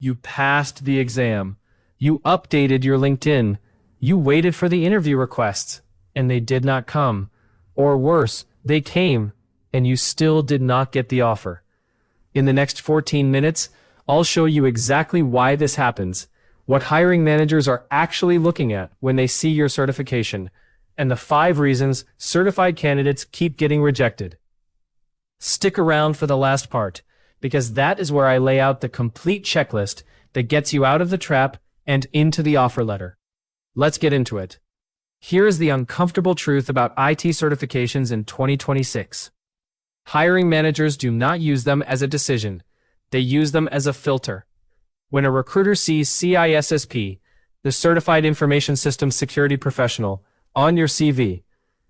You passed the exam. You updated your LinkedIn. You waited for the interview requests, and they did not come. Or worse, they came, and you still did not get the offer. In the next 14 minutes, I'll show you exactly why this happens, what hiring managers are actually looking at when they see your certification, and the 5 reasons certified candidates keep getting rejected. Stick around for the last part, because that is where I lay out the complete checklist that gets you out of the trap and into the offer letter. Let's get into it. Here is the uncomfortable truth about IT certifications in 2026. Hiring managers do not use them as a decision. They use them as a filter. When a recruiter sees CISSP, the Certified Information Systems Security Professional, on your CV,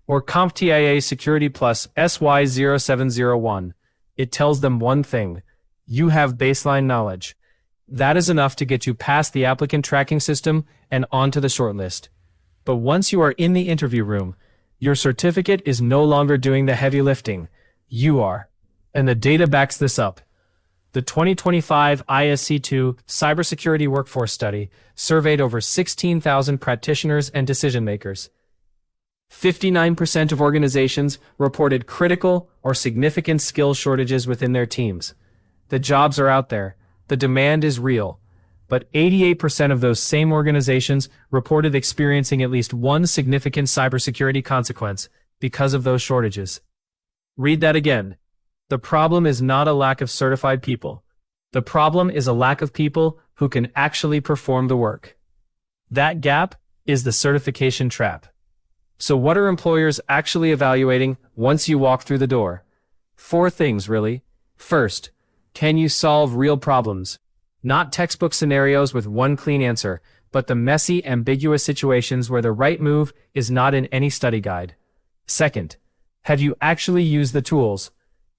or CompTIA Security Plus SY0701, it tells them one thing: you have baseline knowledge. That is enough to get you past the applicant tracking system and onto the shortlist. But once you are in the interview room, your certificate is no longer doing the heavy lifting. You are. And the data backs this up. The 2025 ISC2 Cybersecurity Workforce Study surveyed over 16,000 practitioners and decision makers. 59% of organizations reported critical or significant skill shortages within their teams. The jobs are out there. The demand is real. But 88% of those same organizations reported experiencing at least one significant cybersecurity consequence because of those shortages. Read that again. The problem is not a lack of certified people. The problem is a lack of people who can actually perform the work. That gap is the certification trap. So what are employers actually evaluating once you walk through the door? 4 things, really. First, can you solve real problems? Not textbook scenarios with one clean answer, but the messy, ambiguous situations where the right move is not in any study guide. Second, have you actually used the tools?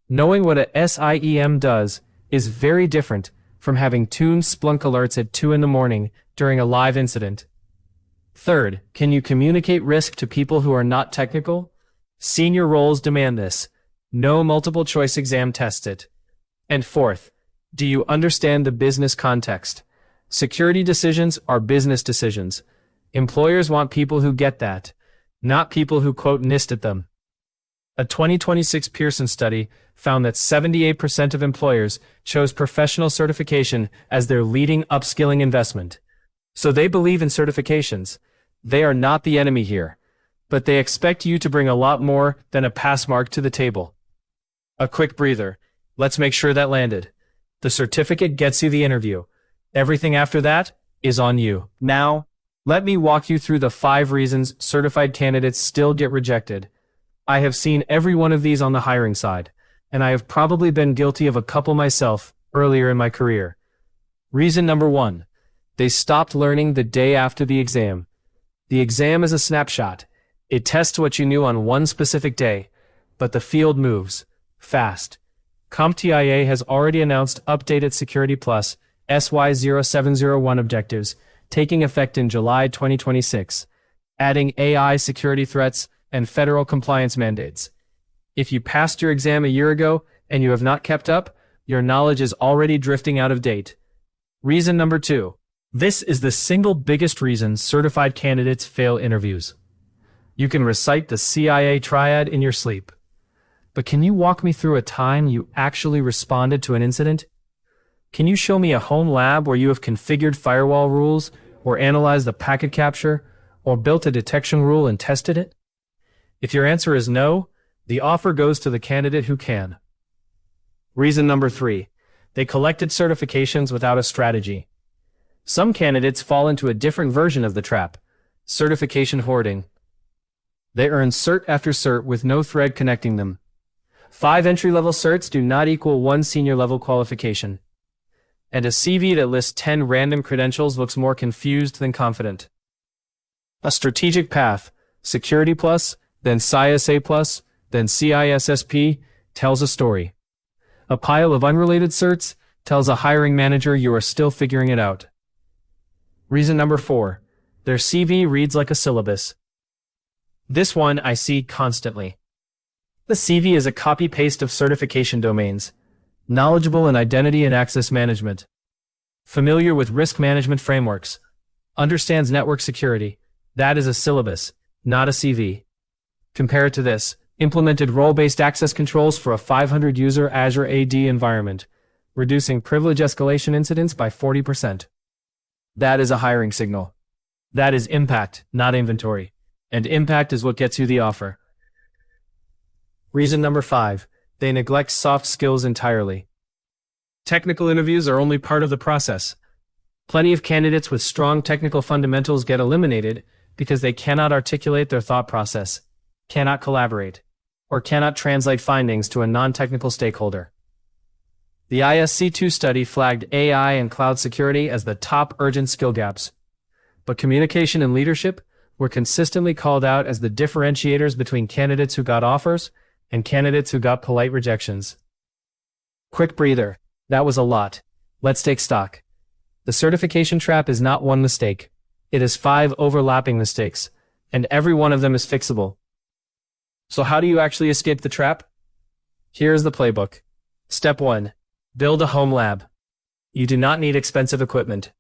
Knowing what a SIEM does is very different from having tuned Splunk alerts at 2 in the morning during a live incident. Third, can you communicate risk to people who are not technical? Senior roles demand this. No multiple choice exam tests it. And fourth, do you understand the business context? Security decisions are business decisions. Employers want people who get that, not people who quote NIST at them. A 2026 Pearson study found that 78% of employers chose professional certification as their leading upskilling investment. So they believe in certifications. They are not the enemy here, but they expect you to bring a lot more than a pass mark to the table. A quick breather. Let's make sure that landed. The certificate gets you the interview. Everything after that is on you. Now, let me walk you through the 5 reasons certified candidates still get rejected. I have seen every one of these on the hiring side, and I have probably been guilty of a couple myself earlier in my career. Reason number 1. They stopped learning the day after the exam. The exam is a snapshot. It tests what you knew on one specific day, but the field moves fast. CompTIA has already announced updated Security Plus SY0701 objectives taking effect in July 2026, adding AI security threats and federal compliance mandates. If you passed your exam a year ago and you have not kept up, your knowledge is already drifting out of date. Reason number 2. This is the single biggest reason certified candidates fail interviews. You can recite the CIA triad in your sleep. But can you walk me through a time you actually responded to an incident? Can you show me a home lab where you have configured firewall rules, or analyzed the packet capture, or built a detection rule and tested it? If your answer is no, the offer goes to the candidate who can. Reason number 3. They collected certifications without a strategy. Some candidates fall into a different version of the trap: certification hoarding. They earn cert after cert with no thread connecting them. 5 entry-level certs do not equal 1 senior-level qualification. And a CV that lists 10 random credentials looks more confused than confident. A strategic path, Security Plus, then CISA Plus, then CISSP, tells a story. A pile of unrelated certs tells a hiring manager you are still figuring it out. Reason number 4. Their CV reads like a syllabus. This one I see constantly. The CV is a copy-paste of certification domains, knowledgeable in identity and access management. Familiar with risk management frameworks. Understands network security. That is a syllabus, not a CV. Compare it to this. Implemented role-based access controls for a 500-user Azure AD environment, reducing privilege escalation incidents by 40%. That is a hiring signal. That is impact, not inventory. And impact is what gets you the offer. Reason number 5. They neglect soft skills entirely. Technical interviews are only part of the process. Plenty of candidates with strong technical fundamentals get eliminated because they cannot articulate their thought process, cannot collaborate, or cannot translate findings to a non-technical stakeholder. The ISC2 study flagged AI and cloud security as the top urgent skill gaps, but communication and leadership were consistently called out as the differentiators between candidates who got offers and candidates who got polite rejections. Quick breather. That was a lot. Let's take stock. The certification trap is not one mistake. It is 5 overlapping mistakes, and every one of them is fixable. So how do you actually escape the trap? Here's the playbook. Step 1. Build a home lab. You do not need expensive equipment.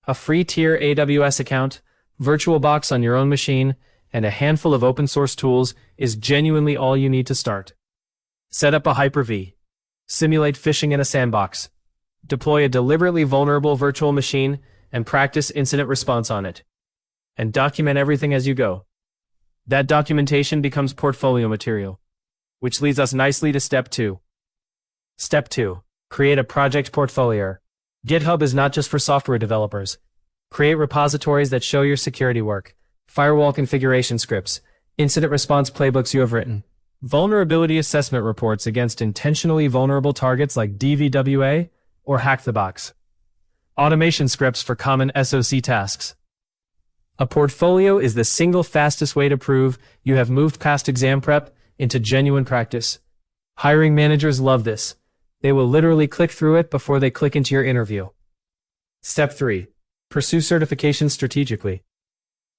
A free tier AWS account, VirtualBox on your own machine, and a handful of open source tools is genuinely all you need to start. Set up a Hyper-V. Simulate phishing in a sandbox. Deploy a deliberately vulnerable virtual machine and practice incident response on it. And document everything as you go. That documentation becomes portfolio material, which leads us nicely to Step 2. Step 2. Create a project portfolio. GitHub is not just for software developers. Create repositories that show your security work, firewall configuration scripts, incident response playbooks you have written, vulnerability assessment reports against intentionally vulnerable targets like DVWA or Hack the Box, automation scripts for common SOC tasks. A portfolio is the single fastest way to prove you have moved past exam prep into genuine practice. Hiring managers love this. They will literally click through it before they click into your interview. Step 3. Pursue certifications strategically.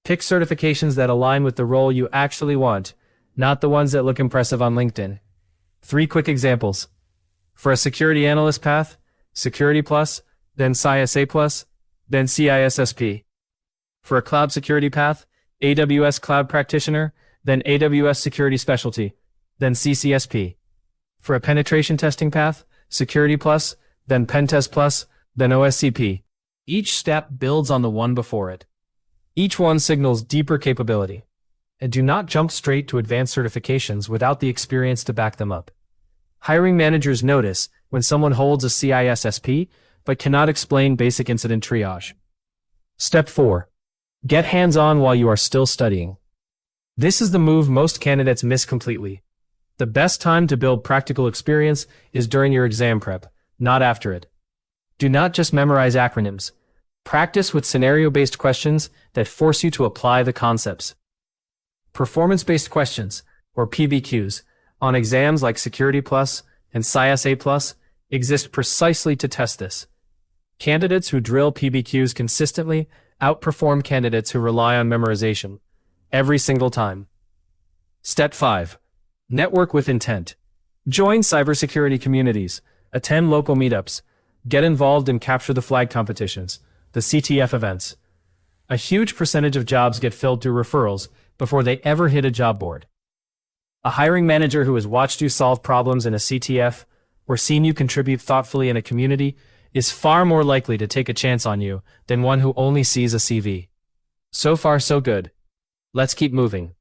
Pick certifications that align with the role you actually want, not the ones that look impressive on LinkedIn. 3 quick examples. For a security analyst path, Security Plus, then CISA Plus, then CISSP. For a cloud security path, AWS Cloud Practitioner, then AWS Security Specialty, then CCSP. For a penetration testing path, Security Plus, then Pentest Plus, then OSCP. Each step builds on the one before it. Each one signals deeper capability. And do not jump straight to advanced certifications without the experience to back them up. Hiring managers notice when someone holds a CISSP but cannot explain basic incident triage. Step 4. Get hands-on while you are still studying. This is the move most candidates miss completely. The best time to build practical experience is during your exam prep, not after it. Do not just memorize acronyms. Practice with scenario-based questions that force you to apply the concepts. Performance-based questions, or PBQs, on exams like Security Plus and CISA Plus exist precisely to test this. Candidates who drill PBQs consistently outperform candidates who rely on memorization every single time. Step 5. Network with intent. Join cybersecurity communities, attend local meetups, get involved in capture the flag competitions, the CTF events. A huge percentage of jobs get filled through referrals before they ever hit a job board. A hiring manager who has watched you solve problems in a CTF or seen you contribute thoughtfully in a community is far more likely to take a chance on you than one who only sees a CV. So far, so good. Let's keep moving.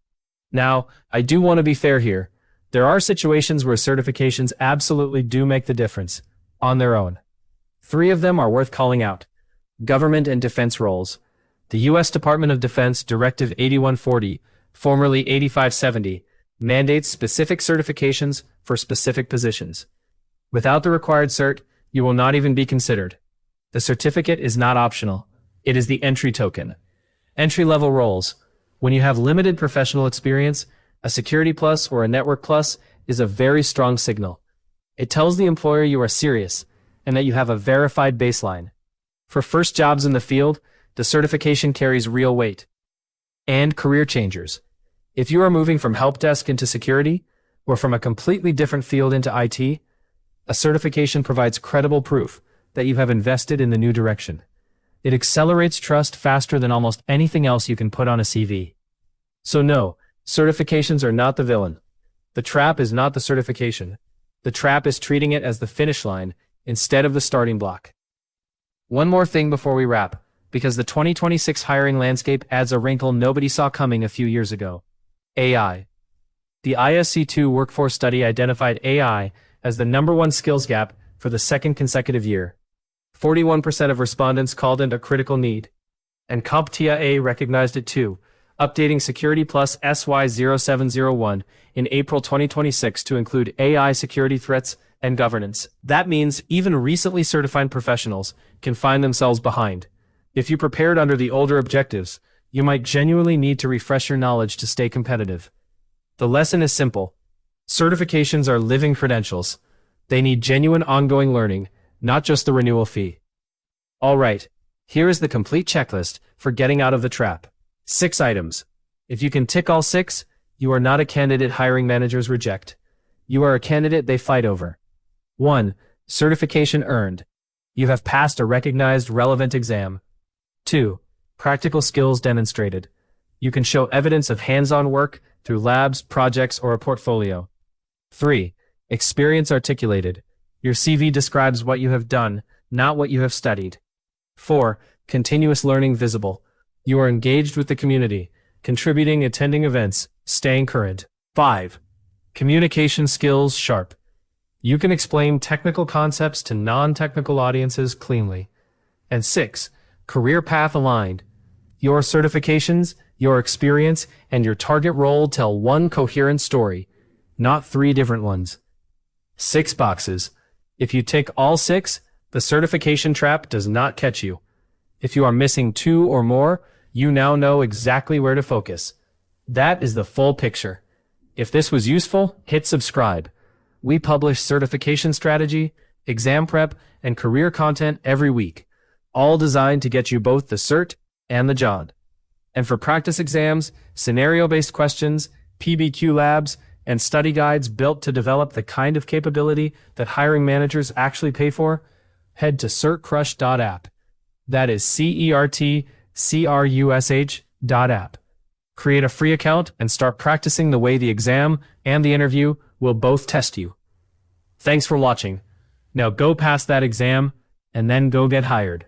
Now, I do want to be fair here. There are situations where certifications absolutely do make the difference, on their own. 3 of them are worth calling out. Government and defense roles. The U.S. Department of Defense Directive 8140, formerly 8570, mandates specific certifications for specific positions. Without the required cert, you will not even be considered. The certificate is not optional. It is the entry token. Entry-level roles. When you have limited professional experience, a Security Plus or a Network Plus is a very strong signal. It tells the employer you are serious and that you have a verified baseline. For first jobs in the field, the certification carries real weight. And career changers. If you are moving from help desk into security, or from a completely different field into IT, a certification provides credible proof that you have invested in the new direction. It accelerates trust faster than almost anything else you can put on a CV. So no, certifications are not the villain. The trap is not the certification. The trap is treating it as the finish line instead of the starting block. One more thing before we wrap, because the 2026 hiring landscape adds a wrinkle nobody saw coming a few years ago. AI. The ISC2 workforce study identified AI as the #1 skills gap for the second consecutive year. 41% of respondents called it a critical need. And CompTIA recognized it too, updating Security Plus SY0701 in April 2026 to include AI security threats and governance. That means even recently certified professionals can find themselves behind. If you prepared under the older objectives, you might genuinely need to refresh your knowledge to stay competitive. The lesson is simple. Certifications are living credentials. They need genuine ongoing learning, not just the renewal fee. All right, here is the complete checklist for getting out of the trap. 6 items. If you can tick all 6, you are not a candidate hiring managers reject. You are a candidate they fight over. 1. Certification earned. You have passed a recognized relevant exam. 2. Practical skills demonstrated. You can show evidence of hands-on work through labs, projects, or a portfolio. 3. Experience articulated. Your CV describes what you have done, not what you have studied. 4. Continuous learning visible. You are engaged with the community, contributing, attending events, staying current. 5. Communication skills sharp. You can explain technical concepts to non-technical audiences cleanly. And 6. Career path aligned. Your certifications, your experience, and your target role tell one coherent story, not 3 different ones. 6 boxes. If you tick all 6, the certification trap does not catch you. If you are missing 2 or more, you now know exactly where to focus. That is the full picture. If this was useful, hit subscribe. We publish certification strategy, exam prep, and career content every week, all designed to get you both the cert and the job. And for practice exams, scenario-based questions, PBQ labs, and study guides built to develop the kind of capability that hiring managers actually pay for, head to CertCrush.app. That is CertCrush.app. Create a free account and start practicing the way the exam and the interview will both test you. Thanks for watching. Now go pass that exam and then go get hired.